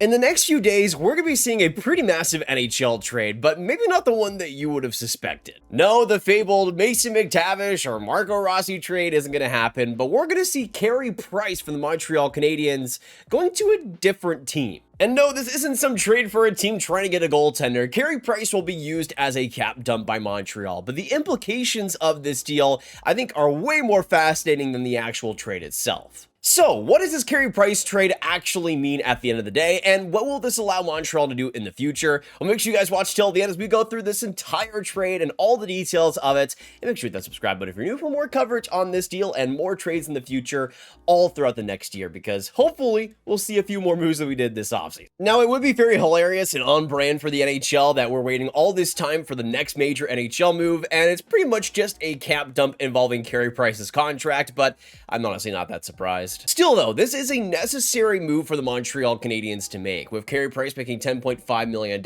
In the next few days, we're going to be seeing a pretty massive NHL trade, but maybe not the one that you would have suspected. No, the fabled Mason McTavish or Marco Rossi trade isn't going to happen, but we're going to see Carey Price from the Montreal Canadiens going to a different team. And no, this isn't some trade for a team trying to get a goaltender. Carey Price will be used as a cap dump by Montreal, but the implications of this deal, I think, are way more fascinating than the actual trade itself. So, what does this Carey Price trade actually mean at the end of the day, and what will this allow Montreal to do in the future? Well, make sure you guys watch till the end as we go through this entire trade and all the details of it, and make sure you hit that subscribe button if you're new for more coverage on this deal and more trades in the future all throughout the next year, because hopefully we'll see a few more moves than we did this offseason. Now, it would be very hilarious and on brand for the NHL that we're waiting all this time for the next major NHL move, and it's pretty much just a cap dump involving Carey Price's contract, but I'm honestly not that surprised. Still though, this is a necessary move for the Montreal Canadiens to make. With Carey Price making $10.5 million,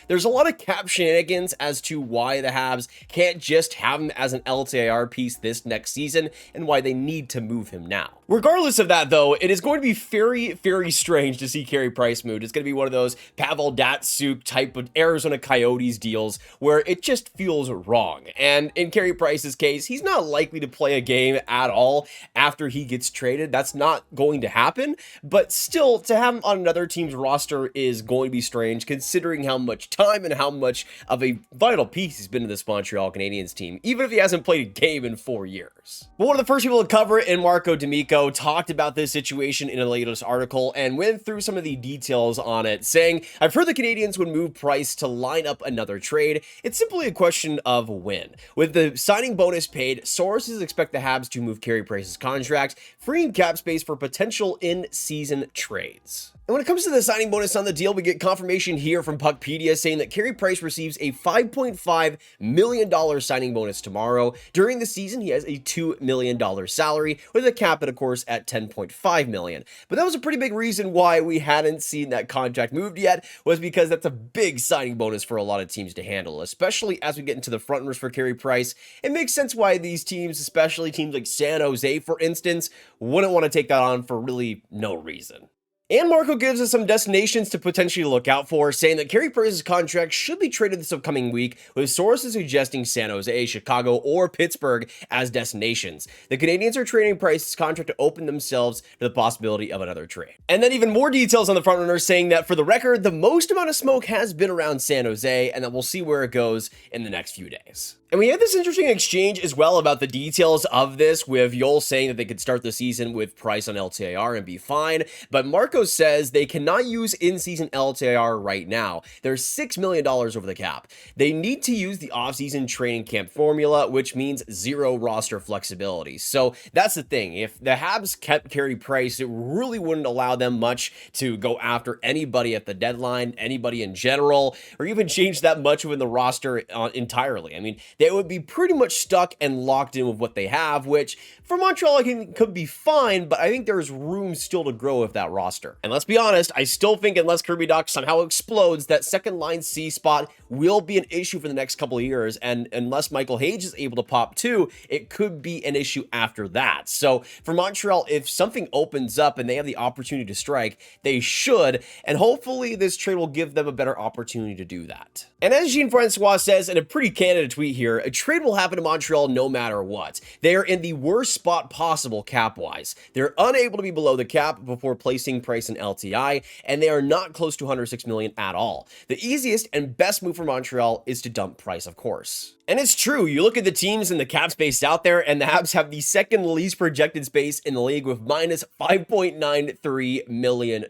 there's a lot of cap shenanigans as to why the Habs can't just have him as an LTIR piece this next season and why they need to move him now. Regardless of that though, it is going to be very, very strange to see Carey Price moved. It's going to be one of those Pavel Datsyuk type of Arizona Coyotes deals where it just feels wrong. And in Carey Price's case, he's not likely to play a game at all after he gets traded. That's not going to happen, but still, to have him on another team's roster is going to be strange considering how much time and how much of a vital piece he's been to this Montreal Canadiens team, even if he hasn't played a game in 4 years. But one of the first people to cover it, in Marco D'Amico, talked about this situation in a latest article and went through some of the details on it, saying, "I've heard the Canadiens would move Price to line up another trade. It's simply a question of when. With the signing bonus paid, sources expect the Habs to move Carey Price's contract, freeing cap space for potential in-season trades." And when it comes to the signing bonus on the deal, we get confirmation here from Puckpedia saying that Carey Price receives a $5.5 million signing bonus tomorrow. During the season, he has a $2 million salary, with a cap, of course, at $10.5 million. But that was a pretty big reason why we hadn't seen that contract moved yet, was because that's a big signing bonus for a lot of teams to handle, especially as we get into the front runners for Carey Price. It makes sense why these teams, especially teams like San Jose, for instance, wouldn't want to take that on for really no reason. And Marco gives us some destinations to potentially look out for, saying that Carey Price's contract should be traded this upcoming week, with sources suggesting San Jose, Chicago, or Pittsburgh as destinations. The Canadiens are trading Price's contract to open themselves to the possibility of another trade. And then even more details on the frontrunner, saying that for the record, the most amount of smoke has been around San Jose, and that we'll see where it goes in the next few days. And we had this interesting exchange as well about the details of this, with Yol saying that they could start the season with Price on LTIR and be fine, but Marco says they cannot use in-season LTIR right now. There's $6 million over the cap. They need to use the off-season training camp formula, which means zero roster flexibility. So that's the thing. If the Habs kept Carey Price, it really wouldn't allow them much to go after anybody at the deadline, anybody in general, or even change that much within the roster entirely. I mean, they would be pretty much stuck and locked in with what they have, which for Montreal I think could be fine, but I think there's room still to grow with that roster. And let's be honest, I still think unless Kirby Dach somehow explodes, that second line C spot will be an issue for the next couple of years, and unless Michael Hage is able to pop too, it could be an issue after that. So for Montreal, if something opens up and they have the opportunity to strike, they should, and hopefully this trade will give them a better opportunity to do that. And as Jean-Francois says in a pretty candid tweet here, a trade will happen to Montreal no matter what. They are in the worst spot possible cap-wise. They're unable to be below the cap before placing Price in LTI, and they are not close to $106 million at all. The easiest and best move for Montreal is to dump Price, of course. And it's true, you look at the teams in the cap space out there, and the Habs have the second least projected space in the league with minus $5.93 million.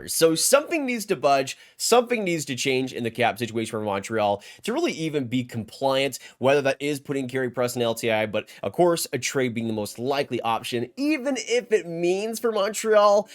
So something needs to budge, something needs to change in the cap situation for Montreal to really even be compliant, whether that is putting Carey Price in LTI, but of course, a trade being the most likely option, even if it means for Montreal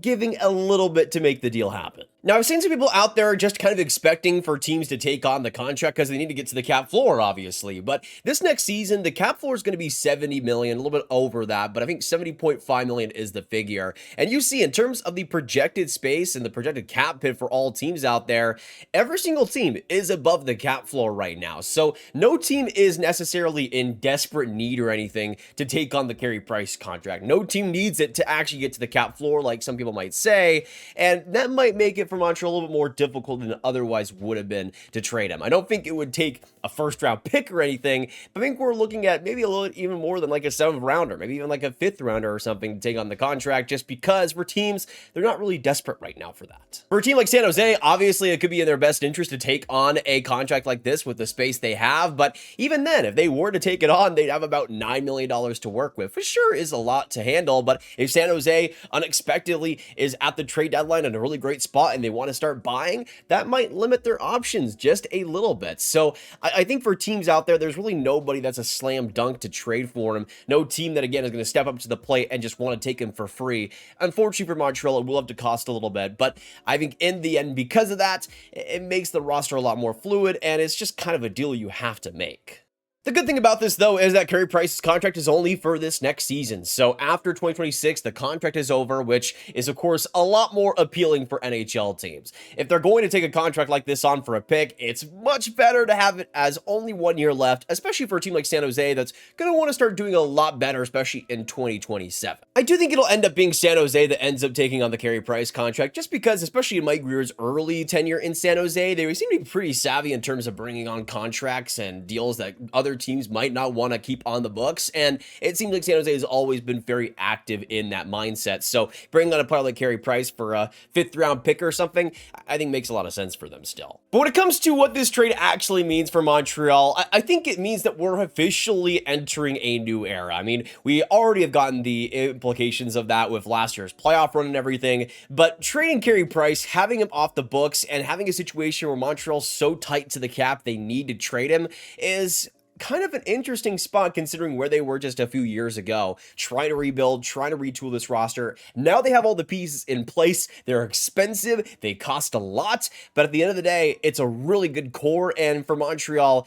giving a little bit to make the deal happen. Now, I've seen some people out there just kind of expecting for teams to take on the contract because they need to get to the cap floor, obviously. But this next season, the cap floor is going to be $70 million, a little bit over that, but I think $70.5 million is the figure. And you see, in terms of the projected space and the projected cap hit for all teams out there, every single team is above the cap floor right now. So no team is necessarily in desperate need or anything to take on the Carey Price contract. No team needs it to actually get to the cap floor, like some people might say, and that might make it for for Montreal a little bit more difficult than it otherwise would have been to trade him. I don't think it would take a first-round pick or anything, but I think we're looking at maybe a little even more than like a 7th rounder, maybe even like a 5th rounder or something to take on the contract, just because for teams, they're not really desperate right now for that. For a team like San Jose, obviously it could be in their best interest to take on a contract like this with the space they have, but even then, if they were to take it on, they'd have about $9 million to work with, which sure is a lot to handle, but if San Jose unexpectedly is at the trade deadline in a really great spot and they want to start buying, that might limit their options just a little bit. So I think for teams out there, there's really nobody that's a slam dunk to trade for him. No team that, again, is going to step up to the plate and just want to take him for free. Unfortunately for Montreal, it will have to cost a little bit, but I think in the end, because of that, it makes the roster a lot more fluid, and it's just kind of a deal you have to make. The good thing about this, though, is that Carey Price's contract is only for this next season. So after 2026, the contract is over, which is, of course, a lot more appealing for NHL teams. If they're going to take a contract like this on for a pick, it's much better to have it as only 1 year left, especially for a team like San Jose that's going to want to start doing a lot better, especially in 2027. I do think it'll end up being San Jose that ends up taking on the Carey Price contract, just because, especially in Mike Grier's early tenure in San Jose, they seem to be pretty savvy in terms of bringing on contracts and deals that other teams might not want to keep on the books, and it seems like San Jose has always been very active in that mindset. So bringing on a player like Carey Price for a 5th round pick or something, I think makes a lot of sense for them still. But when it comes to what this trade actually means for Montreal, I think it means that we're officially entering a new era. I mean, we already have gotten the implications of that with last year's playoff run and everything, but trading Carey Price, having him off the books, and having a situation where Montreal's so tight to the cap they need to trade him is kind of an interesting spot considering where they were just a few years ago, trying to rebuild, trying to retool this roster. Now they have all the pieces in place. They're expensive. They cost a lot, but at the end of the day, it's a really good core. And for Montreal,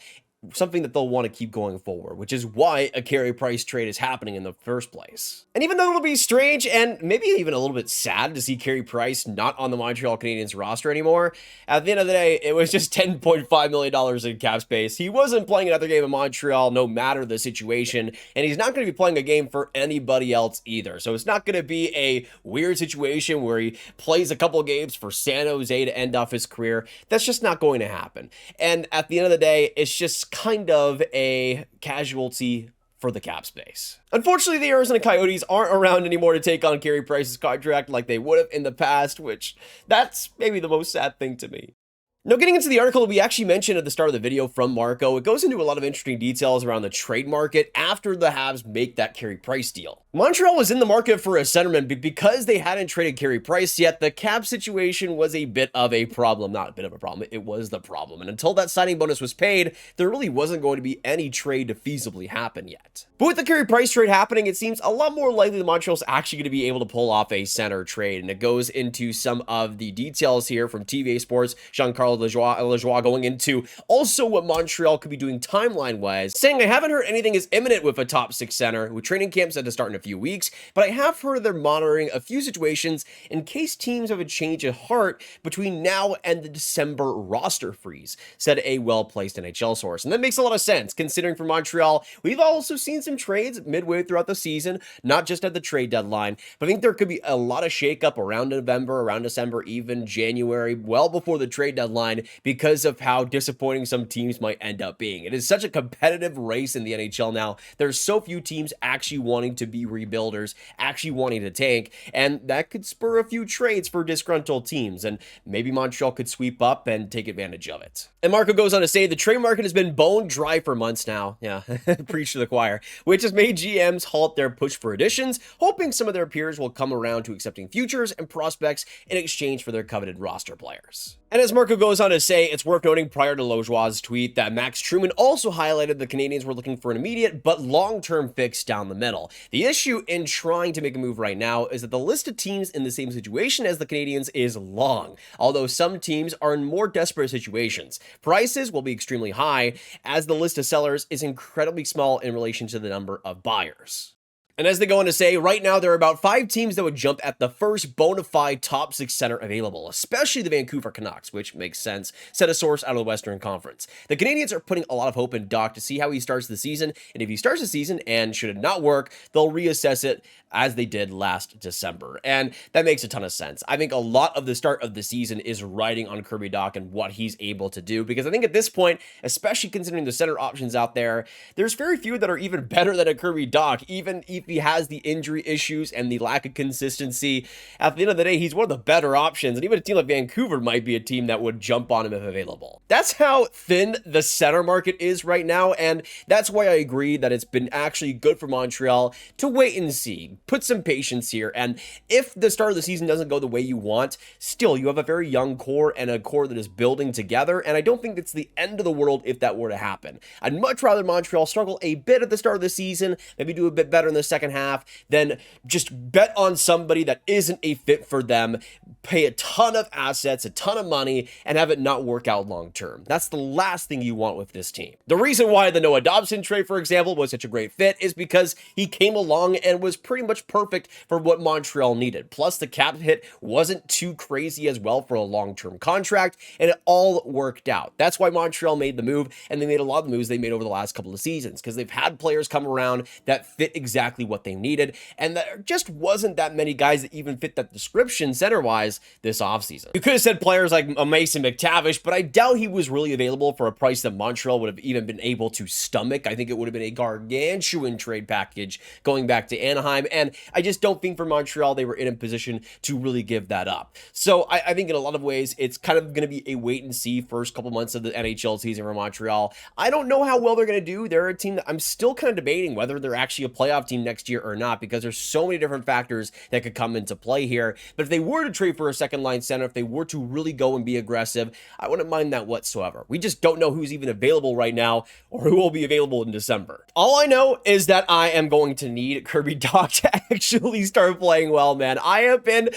something that they'll want to keep going forward, which is why a Carey Price trade is happening in the first place. And even though it'll be strange and maybe even a little bit sad to see Carey Price not on the Montreal Canadiens roster anymore, at the end of the day, it was just $10.5 million in cap space. He wasn't playing another game in Montreal, no matter the situation, and he's not going to be playing a game for anybody else either. So it's not going to be a weird situation where he plays a couple games for San Jose to end off his career. That's just not going to happen. And at the end of the day, it's just kind of a casualty for the cap space. Unfortunately, the Arizona Coyotes aren't around anymore to take on Carey Price's contract like they would have in the past, which that's maybe the most sad thing to me. Now, getting into the article we actually mentioned at the start of the video from Marco, it goes into a lot of interesting details around the trade market after the Habs make that Carey Price deal. Montreal was in the market for a centerman, but because they hadn't traded Carey Price yet, the cap situation was a bit of a problem. Not a bit of a problem, it was the problem. And until that signing bonus was paid, there really wasn't going to be any trade to feasibly happen yet. But with the Carey Price trade happening, it seems a lot more likely that Montreal's actually going to be able to pull off a center trade. And it goes into some of the details here from TVA Sports, Jean-Carl Lajoie going into also what Montreal could be doing timeline-wise, saying, I haven't heard anything is imminent with a top 6 center, with training camps set to start in a few weeks, but I have heard they're monitoring a few situations in case teams have a change of heart between now and the December roster freeze, said a well-placed NHL source. And that makes a lot of sense, considering for Montreal, we've also seen some trades midway throughout the season, not just at the trade deadline, but I think there could be a lot of shakeup around November, around December, even January, well before the trade deadline, because of how disappointing some teams might end up being. It is such a competitive race in the NHL now. There's so few teams actually wanting to be rebuilders, actually wanting to tank, and that could spur a few trades for disgruntled teams, and maybe Montreal could sweep up and take advantage of it. And Marco goes on to say, the trade market has been bone dry for months now. Yeah, preach to the choir, which has made GMs halt their push for additions, hoping some of their peers will come around to accepting futures and prospects in exchange for their coveted roster players. And as Marco goes on to say, it's worth noting prior to Lajoie's tweet that Max Truman also highlighted the Canadiens were looking for an immediate but long-term fix down the middle. The issue in trying to make a move right now is that the list of teams in the same situation as the Canadiens is long, although some teams are in more desperate situations. Prices will be extremely high, as the list of sellers is incredibly small in relation to the number of buyers. And as they go on to say, right now there are about 5 teams that would jump at the first bona fide top 6 center available, especially the Vancouver Canucks, which makes sense, said a source out of the Western Conference. The Canadiens are putting a lot of hope in Dach to see how he starts the season, and if he starts the season and should it not work, they'll reassess it as they did last December. And that makes a ton of sense. I think a lot of the start of the season is riding on Kirby Dach and what he's able to do, because I think at this point, especially considering the center options out there, there's very few that are even better than a Kirby Dach, even if he has the injury issues and the lack of consistency. At the end of the day, he's one of the better options, and even a team like Vancouver might be a team that would jump on him if available. That's how thin the center market is right now, and that's why I agree that it's been actually good for Montreal to wait and see. Put some patience here, and if the start of the season doesn't go the way you want, still, you have a very young core and a core that is building together, and I don't think it's the end of the world if that were to happen. I'd much rather Montreal struggle a bit at the start of the season, maybe do a bit better in the second half, than just bet on somebody that isn't a fit for them, pay a ton of assets, a ton of money, and have it not work out long term. That's the last thing you want with this team. The reason why the Noah Dobson trade, for example, was such a great fit is because he came along and was pretty much perfect for what Montreal needed. Plus, the cap hit wasn't too crazy as well for a long-term contract, and it all worked out. That's why Montreal made the move, and they made a lot of the moves they made over the last couple of seasons, because they've had players come around that fit exactly what they needed, and there just wasn't that many guys that even fit that description center-wise this offseason. You could have said players like Mason McTavish, but I doubt he was really available for a price that Montreal would have even been able to stomach. I think it would have been a gargantuan trade package going back to Anaheim, and I just don't think for Montreal they were in a position to really give that up. So I think in a lot of ways it's kind of going to be a wait and see first couple months of the NHL season for Montreal. I don't know how well they're going to do. They're a team that I'm still kind of debating whether they're actually a playoff team next year or not, because there's so many different factors that could come into play here. But if they were to trade for a second line center, if they were to really go and be aggressive, I wouldn't mind that whatsoever. We just don't know who's even available right now or who will be available in December. All I know is that I am going to need Kirby Dach to actually start playing well, man. I have been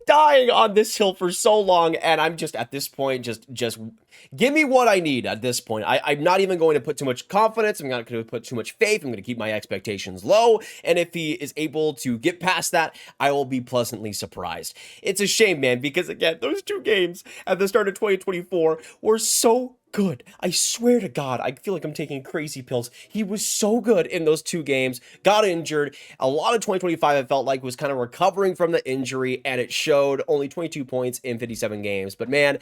dying on this hill for so long, and I'm just at this point, just give me what I need at this point. I'm not even going to put too much confidence. I'm not going to put too much faith. I'm going to keep my expectations low, and if he is able to get past that, I will be pleasantly surprised. It's a shame, man, because again, those 2 games at the start of 2024 were so good. I swear to God, I feel like I'm taking crazy pills. He was so good in those 2 games, got injured. A lot of 2025, I felt like, was kind of recovering from the injury, and it showed. Only 22 points in 57 games. But man,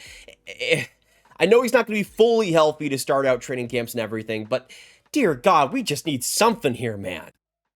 I know he's not going to be fully healthy to start out training camps and everything, but dear God, we just need something here, man.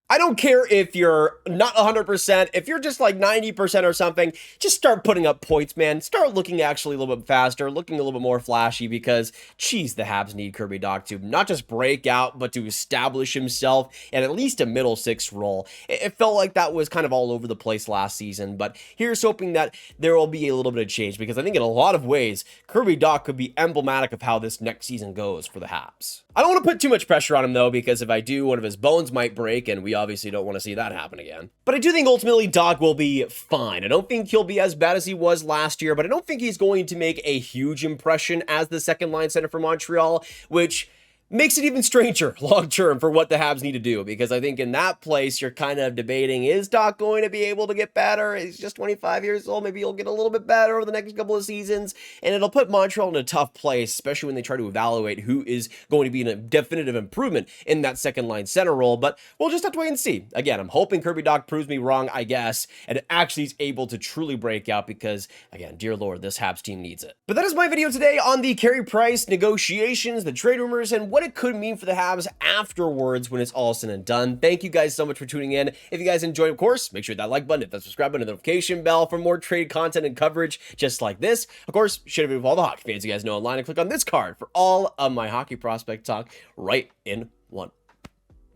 I don't care if you're not 100%, if you're just like 90% or something, just start putting up points, man. Start looking actually a little bit faster, looking a little bit more flashy, because, geez, the Habs need Kirby Dach to not just break out, but to establish himself in at least a middle 6 role. It felt like that was kind of all over the place last season, but here's hoping that there will be a little bit of change, because I think in a lot of ways, Kirby Dach could be emblematic of how this next season goes for the Habs. I don't want to put too much pressure on him, though, because if I do, one of his bones might break, and we obviously don't want to see that happen again. But I do think ultimately Dach will be fine. I don't think he'll be as bad as he was last year, but I don't think he's going to make a huge impression as the second line center for Montreal, which makes it even stranger long-term for what the Habs need to do, because I think in that place, you're kind of debating, is Dach going to be able to get better? He's just 25 years old. Maybe he'll get a little bit better over the next couple of seasons, and it'll put Montreal in a tough place, especially when they try to evaluate who is going to be a definitive improvement in that second-line center role, but we'll just have to wait and see. Again, I'm hoping Kirby Dach proves me wrong, I guess, and actually is able to truly break out, because, again, dear Lord, this Habs team needs it. But that is my video today on the Carey Price negotiations, the trade rumors, and what it could mean for the Habs afterwards when it's all said and done. Thank you guys so much for tuning in. If you guys enjoyed, of course, make sure that like button, hit that subscribe button, the notification bell for more trade content and coverage just like this. Of course, share a video with all the hockey fans you guys know online, and click on this card for all of my hockey prospect talk right in one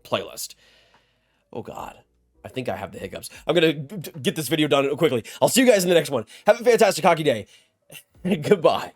playlist. Oh God, I think I have the hiccups. I'm gonna get this video done quickly. I'll see you guys in the next one. Have a fantastic hockey day. Goodbye.